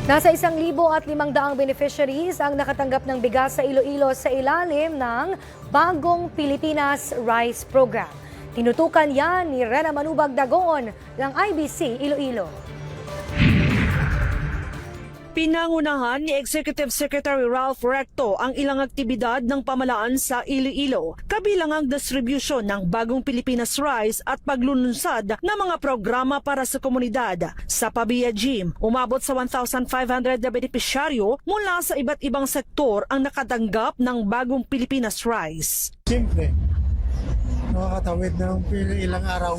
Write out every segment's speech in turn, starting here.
Nasa 1,500 beneficiaries ang nakatanggap ng bigas sa Iloilo sa ilalim ng Bagong Pilipinas Rice Program. Tinutukan yan ni Rena Manubag Dagoon ng IBC Iloilo. Pinangunahan ni Executive Secretary Ralph Recto ang ilang aktibidad ng pamalaan sa Iloilo, kabilang ang distribution ng Bagong Pilipinas Rice at paglulunsad ng mga programa para sa komunidad. Sa Pabia Gym, umabot sa 1,500 na benepisyaryo mula sa iba't ibang sektor ang nakatanggap ng Bagong Pilipinas Rice. Siyempre, nakakatawid ng ilang araw.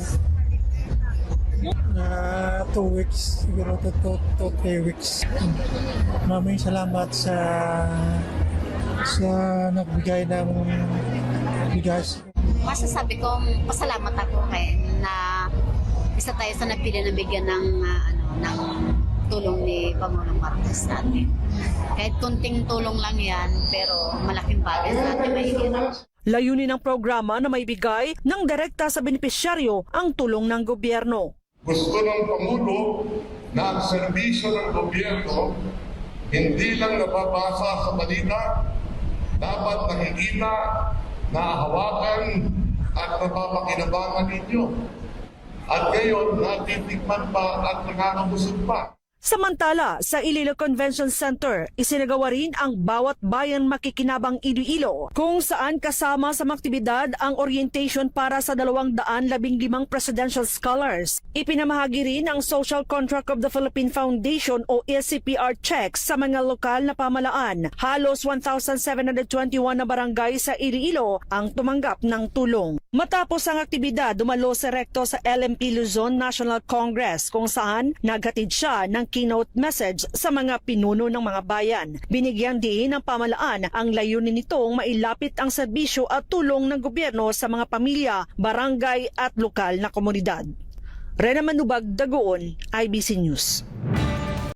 2 weeks, siguro 2-3 weeks. Maraming salamat sa nagbigay ng bigas. Masasabi ko, pasalamat ako na isa tayo sa nagpili na bigyan ng tulong ni Pangulong Marcos natin. Kahit kunting tulong lang yan, pero malaking bagay sa atin mahigit. Layunin ng programa na maibigay ng direkta sa benepisyaryo ang tulong ng gobyerno. Gusto ng Pangulo na ang serbisyo ng gobyerno hindi lang nababasa sa balita, dapat nakikita, nahahawakan at napapakinabangan ninyo. At ngayon, natitikman pa at nakakabusog pa. Samantala, sa Iloilo Convention Center, isinagawa rin ang Bawat Bayan Makikinabang Iloilo, kung saan kasama sa mga aktibidad ang orientation para sa 215 presidential scholars. Ipinamahagi rin ang Social Contract of the Philippine Foundation o SCPR checks sa mga lokal na pamalaan. Halos 1,721 na barangay sa Iloilo ang tumanggap ng tulong. Matapos ang aktibidad, dumalo si Recto sa LMP Luzon National Congress kung saan naghatid siya ng keynote message sa mga pinuno ng mga bayan. Binigyan din ng pamalaan ang layunin nitong mailapit ang serbisyo at tulong ng gobyerno sa mga pamilya, barangay at lokal na komunidad. Rena Manubag Dagoon, IBC News.